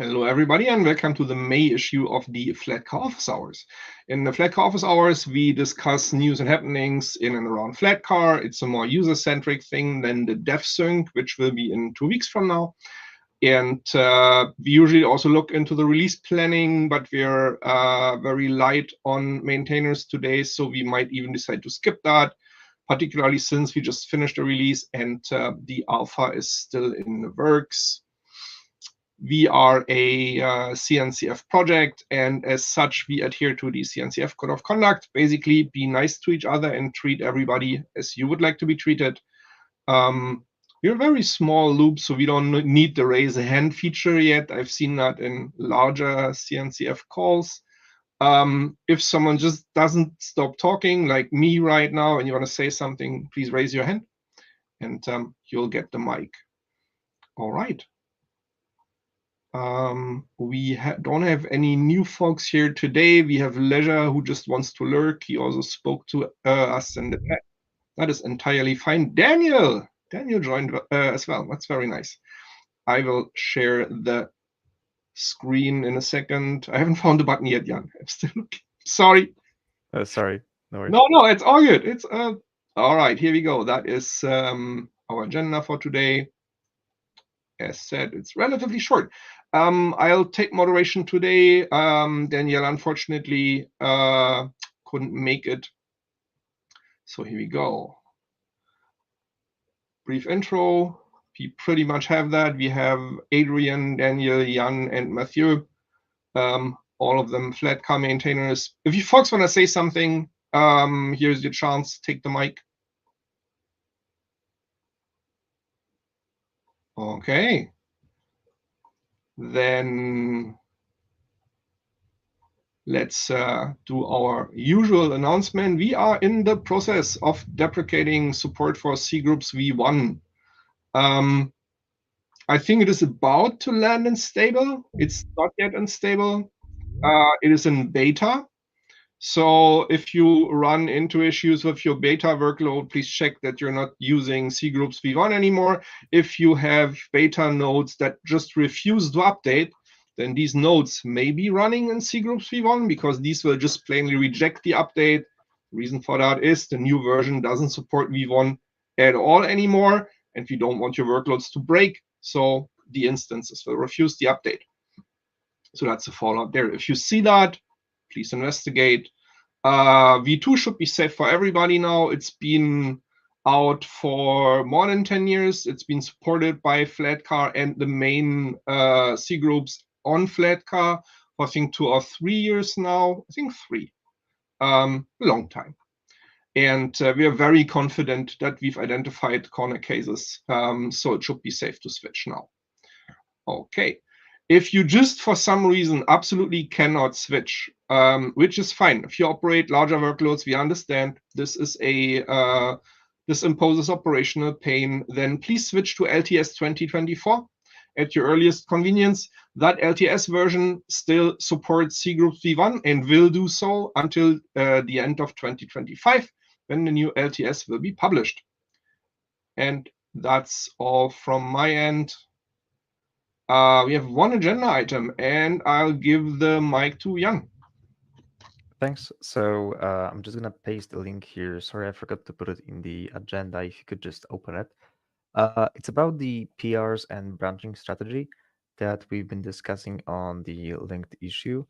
Hello, everybody, and welcome to the May issue of the Flatcar Office Hours. In the Flatcar Office Hours, we discuss news and happenings in and around Flatcar. It's a more user-centric thing than the Dev Sync, which will be in 2 weeks from now. And we usually also look into the release planning, but we're very light on maintainers today, so we might even decide to skip that, particularly since we just finished the release and the alpha is still in the works. We are a CNCF project, and as such, we adhere to the CNCF Code of Conduct. Basically, be nice to each other and treat everybody as you would like to be treated. We're a very small loop, so we don't need the raise a hand feature yet. I've seen that in larger CNCF calls. If someone just doesn't stop talking, like me right now, and you want to say something, please raise your hand, and you'll get the mic. All right. We don't have any new folks here today. We have Leisure, who just wants to lurk. He also spoke to us in the chat. That is entirely fine. Daniel joined as well. That's very nice. I will share the screen in a second. I haven't found the button yet, Jan. I'm still looking. Sorry. Sorry. No worries. No, it's all good. It's all right. Here we go. That is our agenda for today. As said, it's relatively short. I'll take moderation today. Danielle, unfortunately, couldn't make it. So here we go. Brief intro. We pretty much have that. We have Adrian, Daniel, Jan, and Matthew. All of them Flatcar maintainers. If you folks want to say something, here's your chance. Take the mic. Okay. Then let's do our usual announcement. We are in the process of deprecating support for cgroups v1. I think it is about to land in stable. It's not yet unstable. It is in beta. So if you run into issues with your beta workload, please check that you're not using cgroups v1 anymore. If you have beta nodes that just refuse to update, then these nodes may be running in cgroups v1 because these will just plainly reject the update. The reason for that is the new version doesn't support v1 at all anymore, and we don't want your workloads to break, so the instances will refuse the update. So that's the fallout there. If you see that, please investigate. V2 should be safe for everybody now. It's been out for more than 10 years. It's been supported by Flatcar and the main cgroups on Flatcar for I think 2 or 3 years now. I think 3. A long time. And we are very confident that we've identified corner cases, so it should be safe to switch now. Okay. If you just for some reason absolutely cannot switch, which is fine. If you operate larger workloads, we understand this is this imposes operational pain, then please switch to LTS 2024 at your earliest convenience. That LTS version still supports cgroups v1 and will do so until the end of 2025, when the new LTS will be published. And that's all from my end. We have one agenda item, and I'll give the mic to Jan. Thanks. So I'm just going to paste the link here. Sorry, I forgot to put it in the agenda. If you could just open it. It's about the PRs and branching strategy that we've been discussing on the linked issue.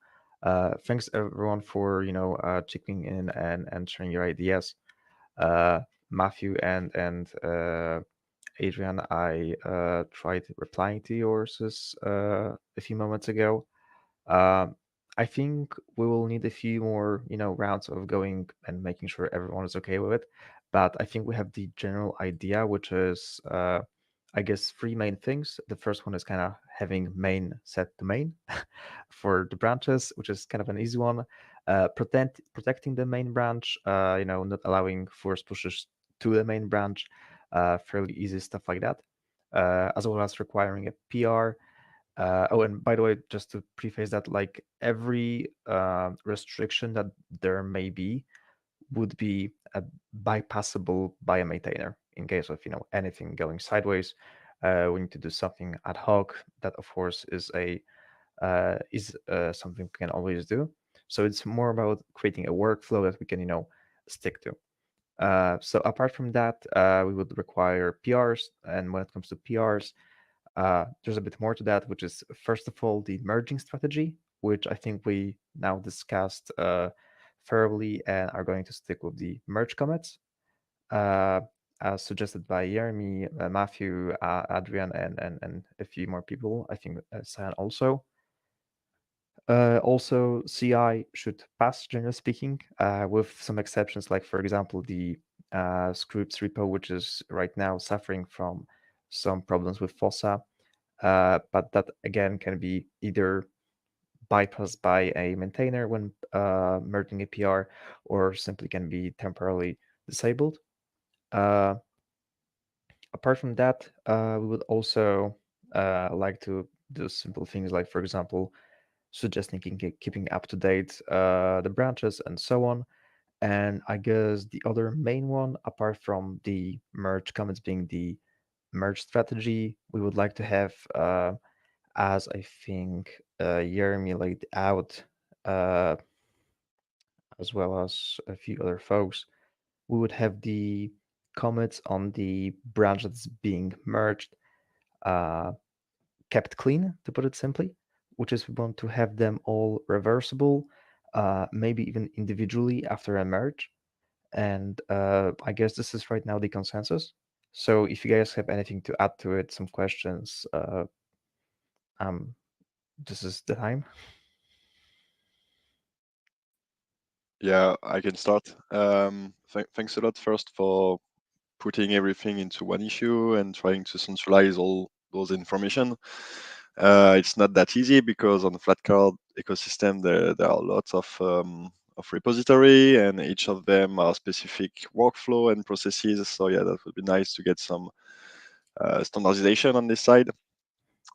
Thanks everyone for checking in and sharing your ideas. Matthew and Adrian, I tried replying to yours a few moments ago. I think we will need a few more, rounds of going and making sure everyone is okay with it. But I think we have the general idea, which is, I guess, 3 main things. The first one is kind of having main set to main for the branches, which is kind of an easy one. Protecting the main branch, not allowing force pushes to the main branch, fairly easy stuff like that, as well as requiring a PR. And by the way, just to preface that, like every restriction that there may be would be bypassable by a maintainer in case of anything going sideways. We need to do something ad hoc. That of course is a is something we can always do. So it's more about creating a workflow that we can, stick to. So apart from that, we would require PRs, and when it comes to PRs, there's a bit more to that, which is first of all the merging strategy, which I think we now discussed thoroughly and are going to stick with the merge commits, uh, as suggested by Jeremy, Matthew, Adrian, and a few more people. I think San also. Also, CI should pass, generally speaking, with some exceptions, like, for example, the scripts repo, which is right now suffering from some problems with Fossa. But that, again, can be either bypassed by a maintainer when merging a PR, or simply can be temporarily disabled. Uh, Apart from that, we would also like to do simple things like, for example, suggesting keeping up to date the branches and so on. And I guess the other main one, apart from the merge comments being the merge strategy, we would like to have, as I think Jeremy laid out, uh, as well as a few other folks, we would have the comments on the branch that's being merged uh, kept clean, to put it simply, which is we want to have them all reversible, maybe even individually after a merge. And I guess this is right now the consensus. So if you guys have anything to add to it, some questions, um, this is the time. Yeah, I can start. Thanks a lot first for putting everything into one issue and trying to centralize all those information. It's not that easy because on the Flatcar ecosystem there are lots of repository, and each of them are specific workflow and processes. So yeah, that would be nice to get some standardization on this side.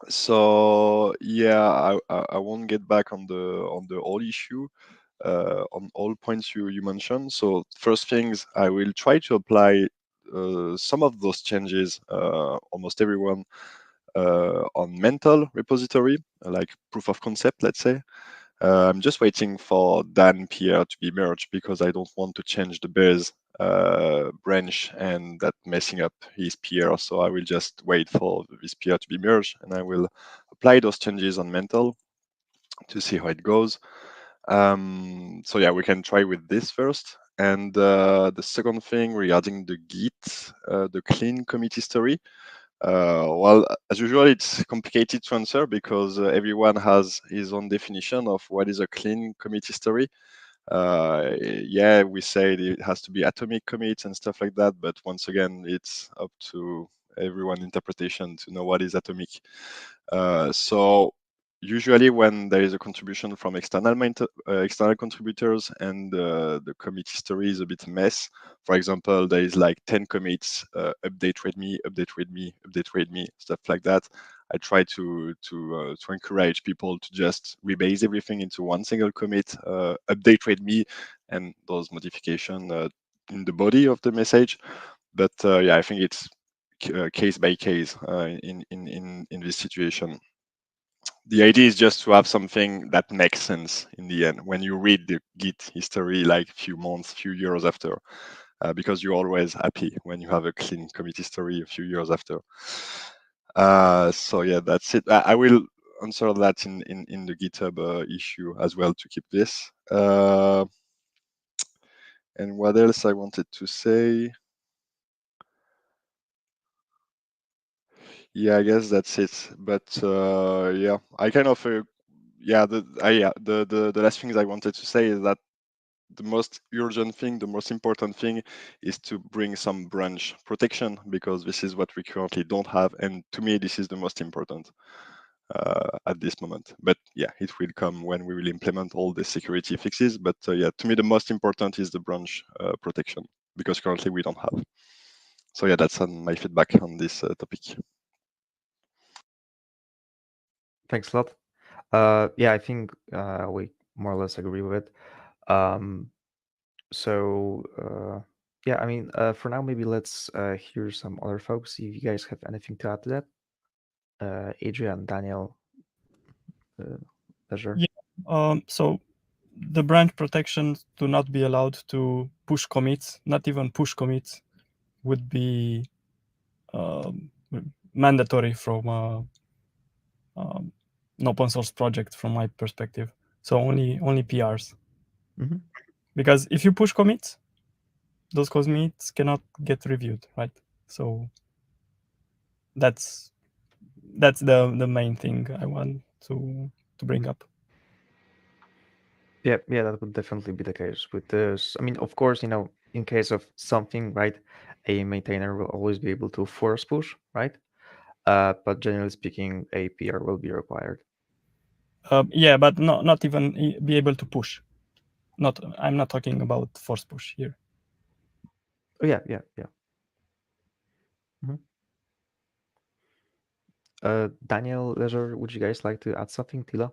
So yeah, I won't get back on the whole issue on all points you mentioned. So first things, I will try to apply some of those changes, almost everyone, on mental repository, like proof of concept, let's say. I'm just waiting for Dan Pierre to be merged because I don't want to change the base branch and that messing up his PR. So I will just wait for this PR to be merged, and I will apply those changes on mental to see how it goes. So yeah, we can try with this first. And the second thing regarding the Git, the clean commit history. Well, as usual, it's complicated to answer because everyone has his own definition of what is a clean commit history. Yeah, we say it has to be atomic commits and stuff like that, but once again, it's up to everyone interpretation to know what is atomic. So usually when there is a contribution from external contributors and the commit history is a bit mess. For example, there is like 10 commits, update readme, update readme, update readme, stuff like that. I try to encourage people to just rebase everything into one single commit, update readme, and those modification in the body of the message. But yeah, I think it's case by case in this situation. The idea is just to have something that makes sense in the end when you read the Git history like few months, few years after, because you're always happy when you have a clean commit history a few years after. So yeah, that's it. I will answer that in the GitHub issue as well to keep this. And what else I wanted to say? Yeah, I guess that's it. But yeah, I kind of yeah, the last things I wanted to say is that the most urgent thing, the most important thing is to bring some branch protection because this is what we currently don't have. And to me, this is the most important at this moment. But yeah, it will come when we will implement all the security fixes. But yeah, to me, the most important is the branch protection because currently we don't have. So yeah, that's my feedback on this topic. Thanks a lot. Yeah, I think we more or less agree with it. Um, so yeah, I mean, for now, maybe let's hear some other folks. If you guys have anything to add to that, Adrian, Daniel. Leisure? So the branch protections do not be allowed to push commits, not even push commits would be mandatory from an open source project from my perspective. So only PRs. Mm-hmm. Because if you push commits, those commits cannot get reviewed, right? So that's the main thing I want to bring up. Yeah, that would definitely be the case with this. I mean, of course, in case of something, right, a maintainer will always be able to force push, right? But generally speaking, a PR will be required. Yeah, but not even be able to push. I'm not talking about force push here. Oh yeah. Mm-hmm. Daniel, Leisure, would you guys like to add something, Tila?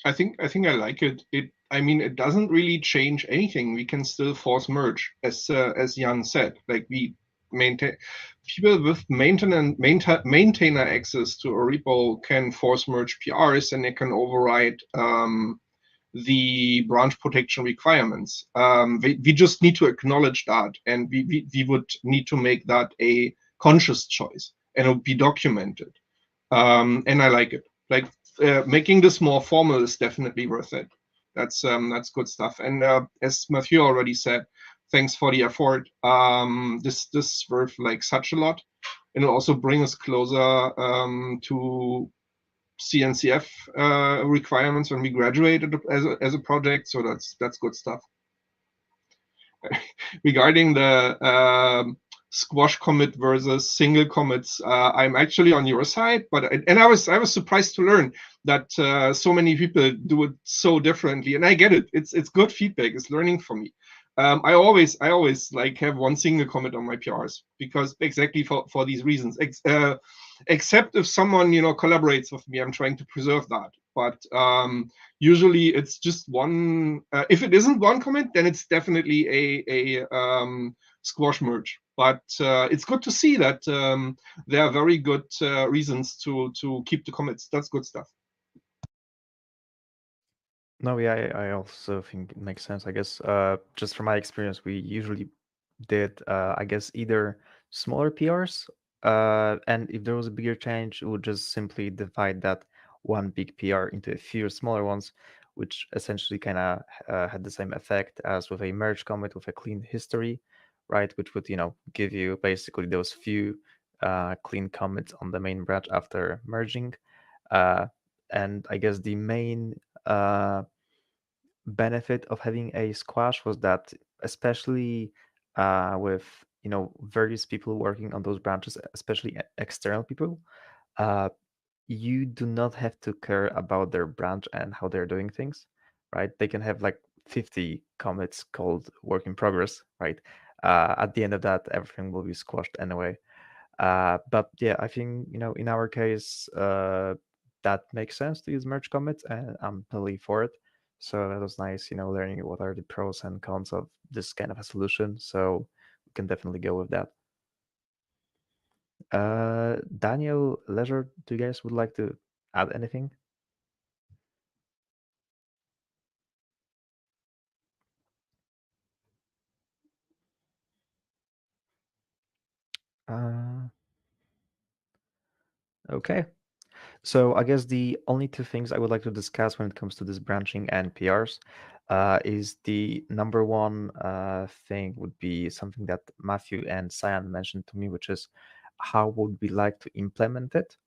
I think I like it. I mean, it doesn't really change anything. We can still force merge, as Jan said. Like we maintain people with maintainer access to a repo can force merge PRs, and they can override the branch protection requirements. We just need to acknowledge that, and we would need to make that a conscious choice, and it would be documented. And I like it. Like making this more formal is definitely worth it. That's good stuff. And as Matthew already said, thanks for the effort. This is worth like such a lot, and it'll also bring us closer to CNCF requirements when we graduate as a project. So that's good stuff. Regarding the squash commit versus single commits, I'm actually on your side, but I was surprised to learn that so many people do it so differently, and I get it. It's good feedback. It's learning for me. I always like have one single commit on my PRs because exactly for these reasons. Except if someone collaborates with me, I'm trying to preserve that. But usually it's just one. If it isn't one commit, then it's definitely a squash merge. But it's good to see that there are very good reasons to keep the commits. That's good stuff. No, yeah, I also think it makes sense. I guess just from my experience, we usually did, I guess, either smaller PRs, and if there was a bigger change, we would just simply divide that one big PR into a few smaller ones, which essentially kind of had the same effect as with a merge commit with a clean history, right? Which would, give you basically those few clean commits on the main branch after merging. And I guess the main benefit of having a squash was that, especially with various people working on those branches, especially external people, uh, you do not have to care about their branch and how they're doing things, right? They can have like 50 commits called work in progress, right? At the end of that, everything will be squashed anyway. But yeah, I think in our case, that makes sense to use merge commits, and I'm totally for it. So that was nice, learning what are the pros and cons of this kind of a solution. So we can definitely go with that. Daniel, Leisure, do you guys would like to add anything? Uh, okay. So I guess the only two things I would like to discuss when it comes to this branching and PRs is the number one thing would be something that Matthew and Cyan mentioned to me, which is how would we like to implement it?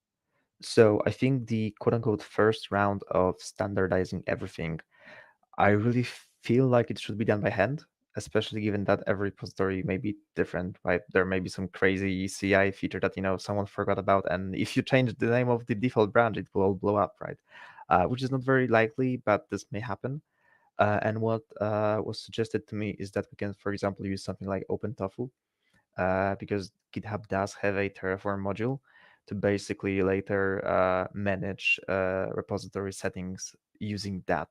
So I think the quote unquote first round of standardizing everything, I really feel like it should be done by hand, especially given that every repository may be different, right? There may be some crazy CI feature that someone forgot about, and if you change the name of the default branch, it will all blow up, right? Which is not very likely, but this may happen. And what was suggested to me is that we can, for example, use something like OpenTofu, because GitHub does have a Terraform module to basically later manage repository settings using that.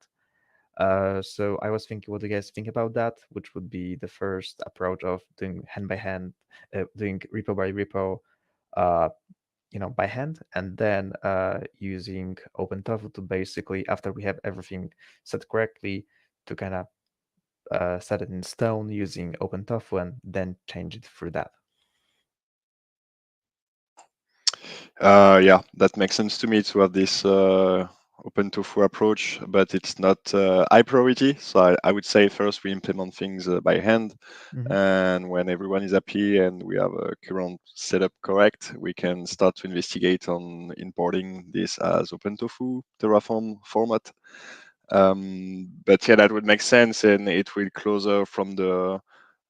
So I was thinking, what do you guys think about that? Which would be the first approach of doing hand by hand, doing repo by repo, by hand, and then using OpenTofu to basically, after we have everything set correctly, to kind of set it in stone using OpenTofu and then change it through that. Yeah, that makes sense to me to have this open tofu approach, but it's not high priority. So I would say first we implement things by hand, and when everyone is happy and we have a current setup correct, we can start to investigate on importing this as open tofu Terraform format. But yeah, that would make sense, and it will closer from the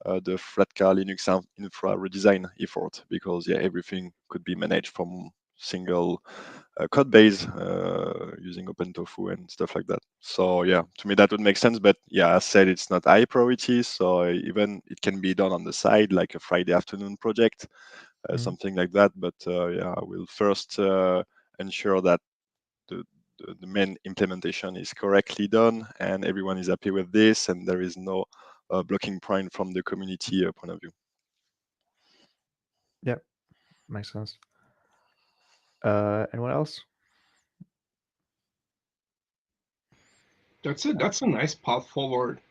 Flatcar Linux infra redesign effort, because yeah, everything could be managed from single code base using OpenTofu and stuff like that. So yeah, to me that would make sense. But yeah, as said, it's not high priority, so even it can be done on the side, like a Friday afternoon project, something like that. But yeah, I will first ensure that the main implementation is correctly done and everyone is happy with this, and there is no blocking point from the community point of view. Yeah, makes sense. Anyone else? That's it. That's a nice path forward.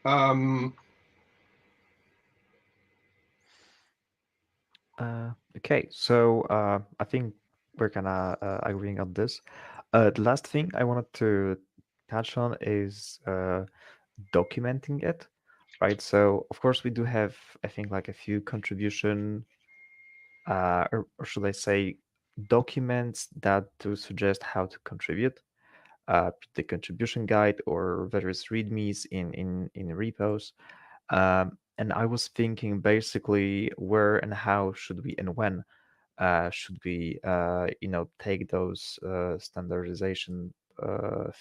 Okay, so I think we're kind of agreeing on this. The last thing I wanted to touch on is documenting it, right? So of course we do have, I think, like a few contribution, or should I say, documents that do suggest how to contribute. The contribution guide or various readmes in repos. And I was thinking basically where and how should we and when should we take those standardization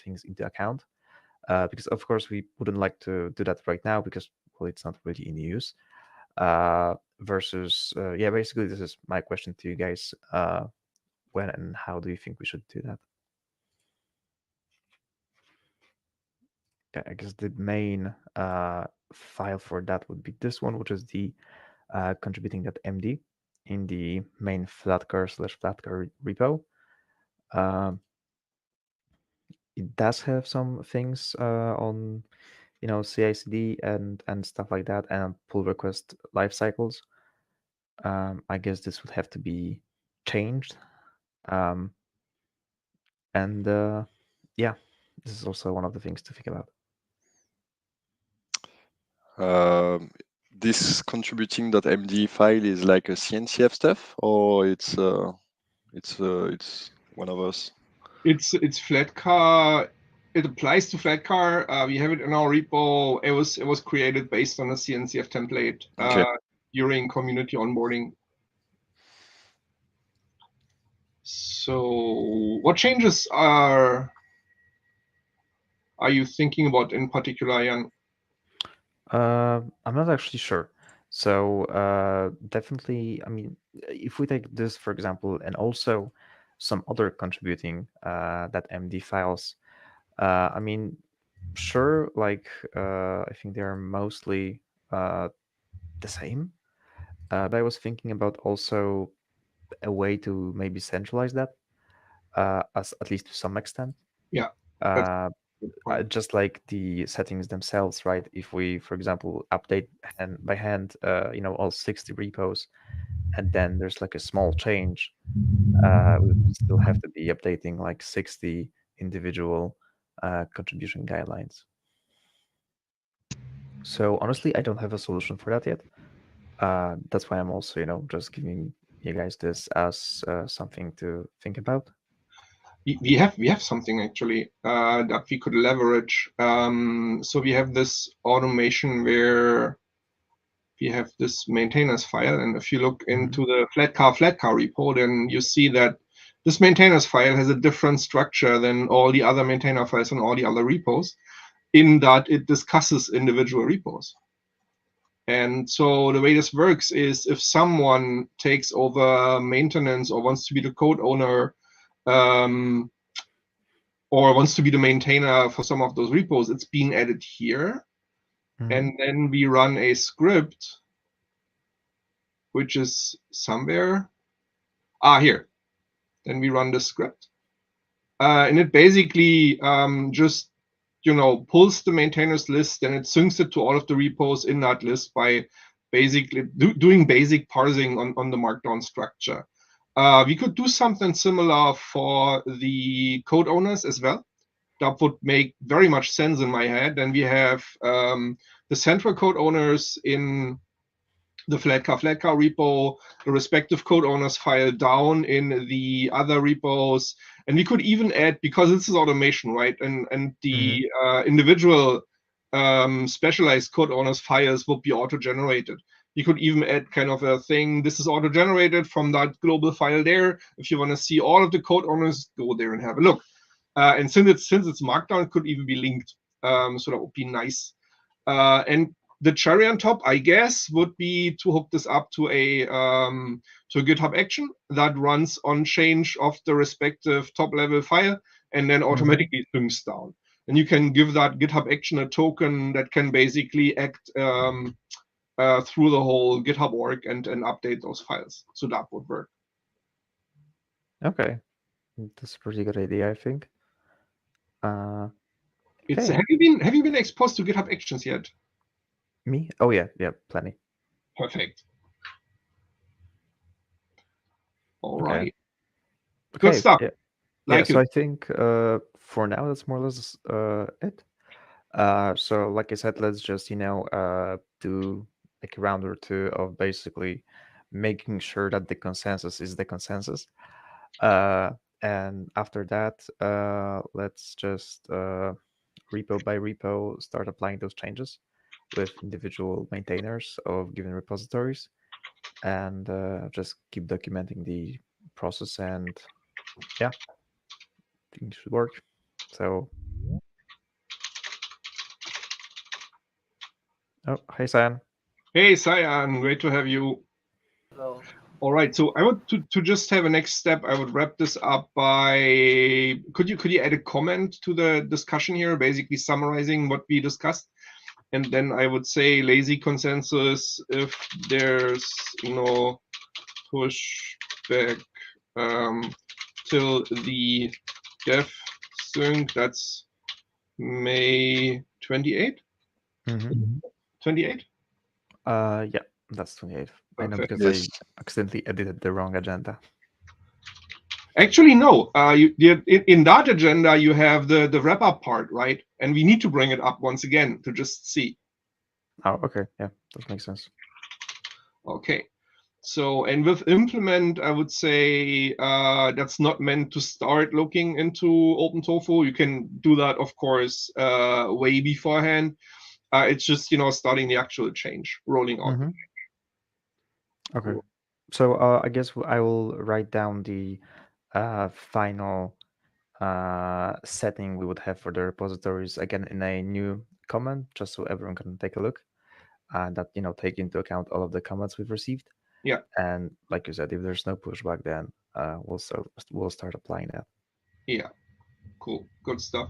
things into account, because of course we wouldn't like to do that right now because, well, it's not really in use. Versus yeah, basically this is my question to you guys. When and how do you think we should do that? I guess the main file for that would be this one, which is the contributing.md in the main Flatcar/Flatcar repo. It does have some things on CI/CD and stuff like that, and pull request life cycles. I guess this would have to be changed. And yeah, this is also one of the things to think about. This contributing.md file is like a CNCF stuff, or it's one of us? It's Flatcar. It applies to Flatcar. We have it in our repo. It was created based on a CNCF template Okay. during community onboarding. So, what changes are you thinking about in particular, Jan? I'm not actually sure. So definitely, I mean, if we take this for example, and also some other contributing that MD files, I mean, sure, like I think they are mostly the same. But I was thinking about also a way to maybe centralize that, as at least to some extent. Yeah, that's Uh, a good point. just like the settings themselves, right? If we, for example, update by hand, all 60 repos, and then there's like a small change, we would still have to be updating like 60 individual contribution guidelines. So honestly, I don't have a solution for that yet. That's why I'm also, just giving you guys this as something to think about. We have something actually that we could leverage. So we have this automation where we have this maintainers file, and if you look into the Flatcar repo, then you see that this maintainers file has a different structure than all the other maintainer files and all the other repos, in that it discusses individual repos. And so the way this works is if someone takes over maintenance or wants to be the code owner, or wants to be the maintainer for some of those repos, it's being added here. And then we run a script, which is somewhere. Here. Then we run the script. And it basically just pulls the maintainers list and it syncs it to all of the repos in that list by basically doing basic parsing on the markdown structure. We could do something similar for the code owners as well. That would make very much sense in my head. And we have the central code owners in the Flatcar repo, the respective code owners file down in the other repos. And we could even add, because this is automation, right? And the individual specialized code owners files will be auto-generated. You could even add kind of a thing, this is auto-generated from that global file there. If you want to see all of the code owners, go there and have a look. And since it's markdown, it could even be linked. So that would be nice. And the cherry on top, I guess, would be to hook this up to a GitHub action that runs on change of the respective top level file and then automatically syncs down. And you can give that GitHub action a token that can basically act through the whole GitHub org and update those files. So that would work. Okay, that's a pretty good idea, I think. It's Okay. have you been exposed to GitHub actions yet? Me? Oh yeah, plenty. Perfect. All Okay. right. Good stuff. Yeah. Like So I think for now that's more or less it. So like I said, let's just do like a round or two of basically making sure that the consensus is the consensus. And after that, let's just repo by repo start applying those changes with individual maintainers of given repositories, and just keep documenting the process. And yeah, things should work. So, oh, hi, Cyan. Hey, Cyan, great to have you. Hello. All right, so I would to just have a next step. I would wrap this up by could you add a comment to the discussion here, basically summarizing what we discussed, and then I would say lazy consensus if there's pushback till the dev sync. That's May 28. 28. Yeah, that's 28. I know because Yes. I accidentally edited the wrong agenda. Actually, no. In that agenda, you have the wrap-up part, right? And we need to bring it up once again to just see. Oh, okay. Yeah, that makes sense. Okay. So, and with implement, I would say that's not meant to start looking into OpenTofu. You can do that, of course, way beforehand. It's just, starting the actual change, rolling out. Okay. So I guess I will write down the final setting we would have for the repositories again in a new comment, just so everyone can take a look, and that take into account all of the comments we've received. Yeah. And like you said, if there's no pushback, then we'll start applying that. Yeah. Cool. Good stuff.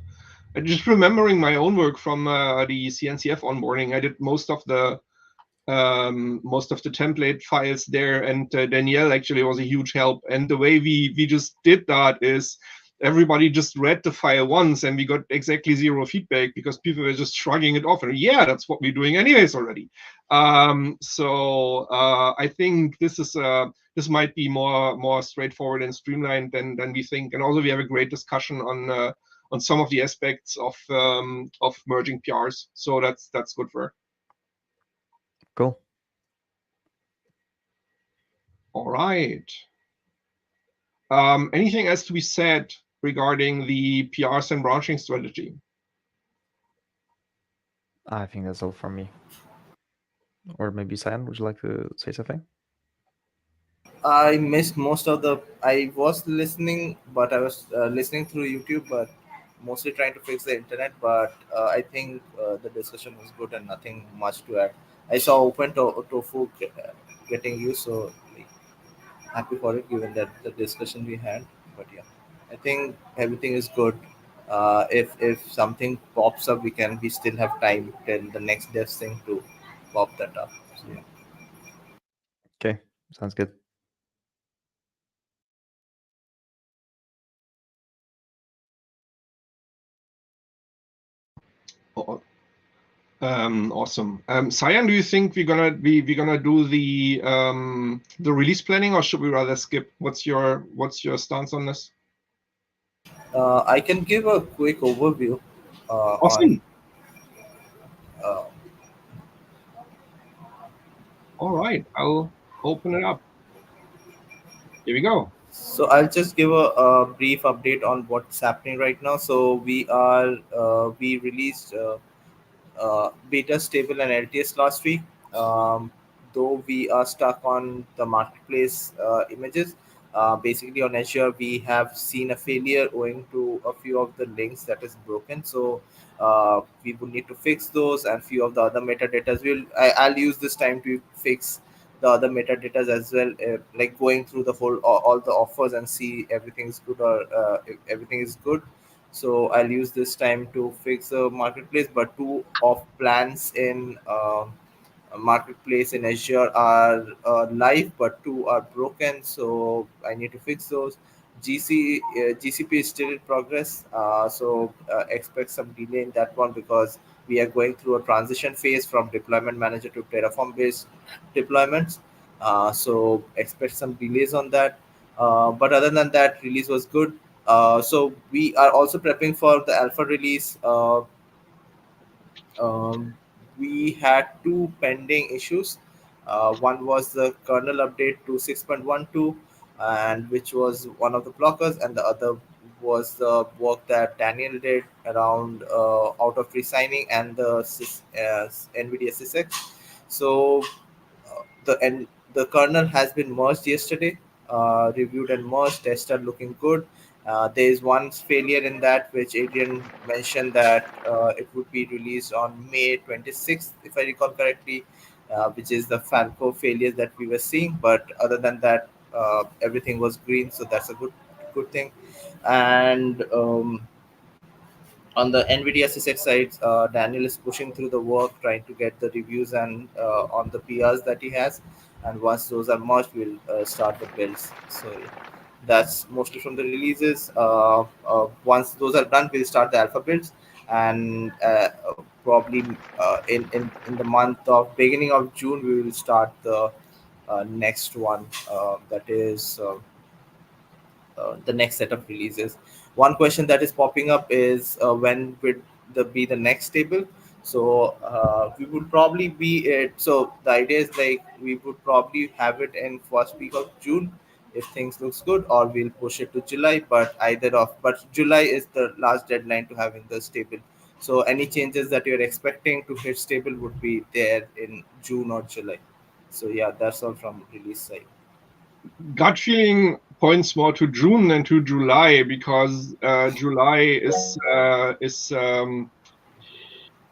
Just remembering my own work from the CNCF onboarding, I did most of the template files there, and Danielle actually was a huge help. And the way we just did that is everybody just read the file once, and we got exactly zero feedback because people were just shrugging it off. And yeah, that's what we're doing anyways already. So I think this might be more straightforward and streamlined than we think. And also we have a great discussion on some of the aspects of merging PRs. So that's good for. Cool. All right. Anything else to be said regarding the PRs and branching strategy? I think that's all from me. Or maybe Cyan, would you like to say something? I missed most of the. I was listening, but I was listening through YouTube, but mostly trying to fix the internet. But I think the discussion was good and nothing much to add. I saw tofu getting used, so like, happy for it given that the discussion we had. But yeah, I think everything is good. If something pops up, we still have time till the next dev thing to pop that up. So yeah. Okay, sounds good. Oh, awesome. Cyan, do you think we're gonna do the release planning, or should we rather skip? What's your stance on this? I can give a quick overview on. Awesome. Uh, All right, I'll open it up. Here we go. so I'll just give a brief update on what's happening right now. So we released beta stable and LTS last week. Um, though we are stuck on the marketplace images, basically on Azure, we have seen a failure owing to a few of the links that is broken. So we would need to fix those and few of the other metadatas. I'll use this time to fix the other metadatas as well, like going through the whole all the offers and see everything's good or if everything is good. So I'll use this time to fix the marketplace. But two of plans in marketplace in Azure are live, but two are broken. So I need to fix those. GCP is still in progress, so expect some delay in that one because we are going through a transition phase from deployment manager to Terraform based deployments. So expect some delays on that. But other than that, release was good. So we are also prepping for the alpha release. Um, we had two pending issues. One was the kernel update to 6.12, and which was one of the blockers, and the other was the work that Daniel did around out of resigning and the NVIDIA SysX. So the kernel has been merged yesterday, reviewed and merged. Tests are looking good. There is one failure in that which Adrian mentioned that it would be released on May 26th, if I recall correctly, which is the Falco failure that we were seeing. But other than that, everything was green, so that's a good thing. And on the NVIDIA CSX side, Daniel is pushing through the work, trying to get the reviews and on the PRs that he has. And once those are merged, we'll start the builds. So yeah, that's mostly from the releases. Once those are done, we'll start the alpha builds, and probably in the month of beginning of June, we will start the next one. That is. The next set of releases. One question that is popping up is when would be the next table? So we would probably be it. So the idea is like we would probably have it in first week of June if things looks good, or we'll push it to July. But either of, but July is the last deadline to having the stable. So any changes that you're expecting to hit stable would be there in June or July. So yeah, that's all from release side. Gut feeling points more to June than to July because July is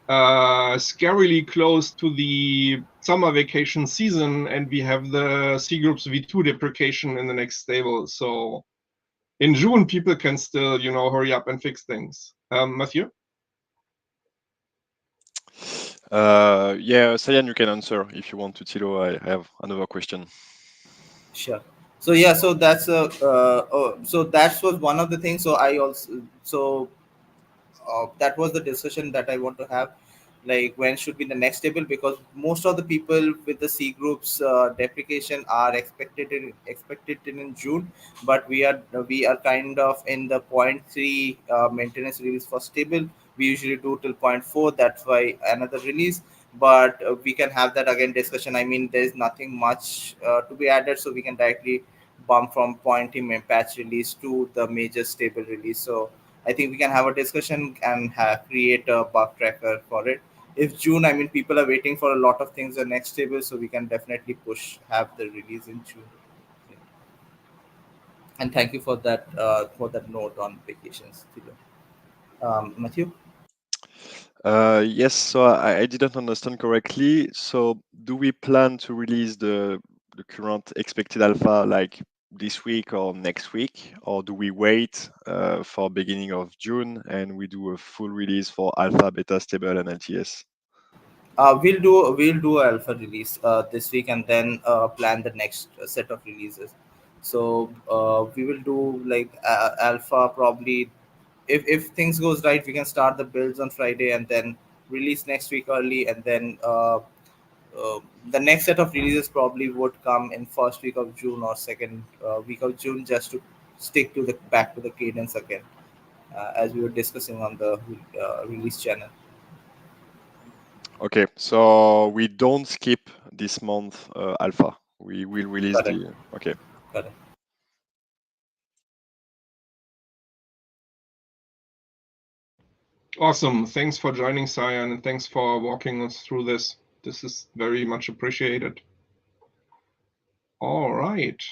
scarily close to the summer vacation season, and we have the C groups V2 deprecation in the next stable. So in June, people can still, hurry up and fix things. Matthew? Yeah, Sayan, you can answer if you want to. Tilo, I have another question. Sure. So yeah, so that's so that was one of the things. So I also that was the discussion that I want to have. Like when should be the next table, because most of the people with the C groups deprecation are expected in June, but we are kind of in the point 3 maintenance release for stable. We usually do till point 4. That's why another release. But we can have that again discussion. I mean, there's nothing much to be added, so we can directly bump from point in patch release to the major stable release. So I think we can have a discussion and create a bug tracker for it. If June, I mean, people are waiting for a lot of things the next table, so we can definitely have the release in June. Yeah. And thank you for that note on vacations, Thilo. Matthew. Yes, so I didn't understand correctly. So do we plan to release the current expected alpha like this week or next week, or do we wait for beginning of June and we do a full release for alpha, beta, stable, and LTS? We'll do alpha release this week, and then plan the next set of releases. So we will do like alpha probably. If things goes right, we can start the builds on Friday, and then release next week early, and then the next set of releases probably would come in first week of June or second week of June, just to stick to the back to the cadence again, as we were discussing on the release channel. Okay, so we don't skip this month alpha. We will release Correct. Okay. Correct. Awesome. Thanks for joining, Cyan, and thanks for walking us through this. This is very much appreciated. All right.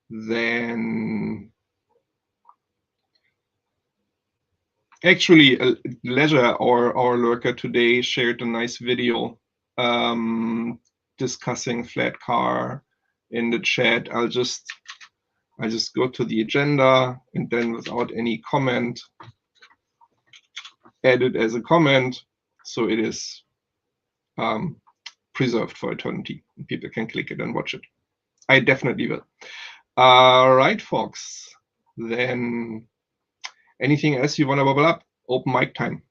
Then actually, Leisure, our lurker today, shared a nice video discussing Flatcar in the chat. I'll just go to the agenda, and then without any comment, add it as a comment, so it is preserved for eternity. People can click it and watch it. I definitely will. All right, folks. Then anything else you want to bubble up? Open mic time.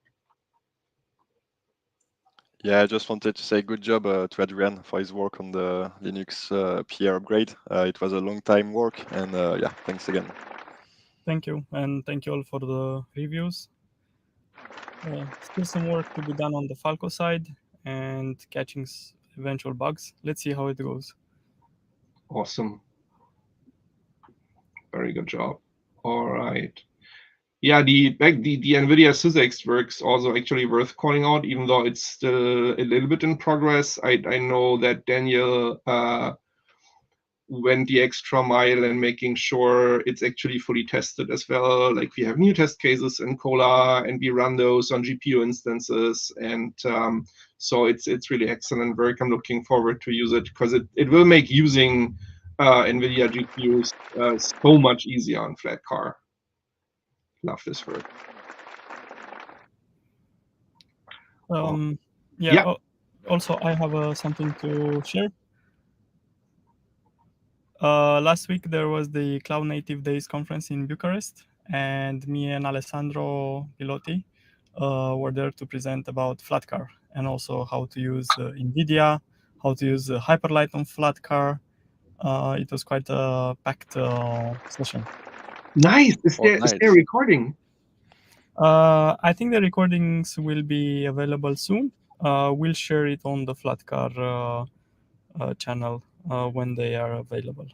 Yeah, I just wanted to say good job to Adrian for his work on the Linux PR upgrade. It was a long time work, and yeah, thanks again. Thank you, and thank you all for the reviews. Still some work to be done on the Falco side and catching eventual bugs. Let's see how it goes. Awesome. Very good job. All right. Yeah, the NVIDIA SysX works also actually worth calling out, even though it's still a little bit in progress. I know that Daniel went the extra mile in making sure it's actually fully tested as well. Like, we have new test cases in Cola, and we run those on GPU instances, and so it's really excellent work. I'm looking forward to use it, because it will make using NVIDIA GPUs so much easier on Flatcar. Love this work. Yeah. Also, I have something to share. Last week there was the Cloud Native Days conference in Bucharest, and me and Alessandro Pilotti were there to present about Flatcar, and also how to use NVIDIA, how to use Hyperlight on Flatcar. It was quite a packed session. Nice. Is there recording? I think the recordings will be available soon. We'll share it on the Flatcar channel when they are available.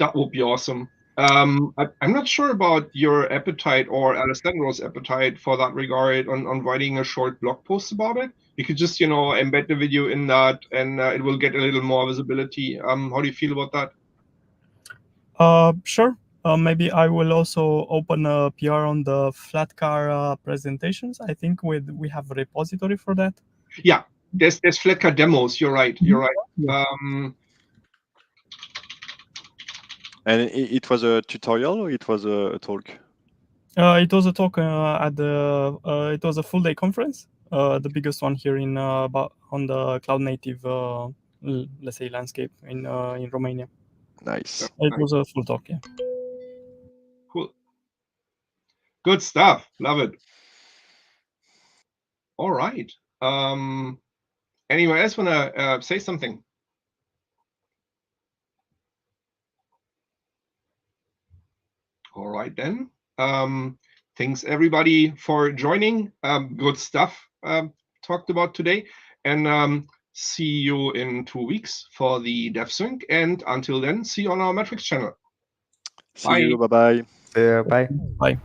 That would be awesome. I'm not sure about your appetite or Alessandro's appetite for that regard on writing a short blog post about it. You could just, embed the video in that, and it will get a little more visibility. How do you feel about that? Sure. Maybe I will also open a PR on the Flatcar presentations. I think we have a repository for that. Yeah, there's Flatcar demos. You're right. You're right. Yeah. And it was a tutorial, or it was a talk? It was a talk at the. It was a full day conference, the biggest one here on the cloud native, let's say, landscape in Romania. Nice. It was a full talk. Yeah. Cool. Good stuff. Love it. All right. Anyone else wanna say something? All right then. Thanks everybody for joining. Good stuff talked about today, and see you in 2 weeks for the DevSync. And until then, see you on our Metrics channel. See you. Bye-bye. Bye. Bye.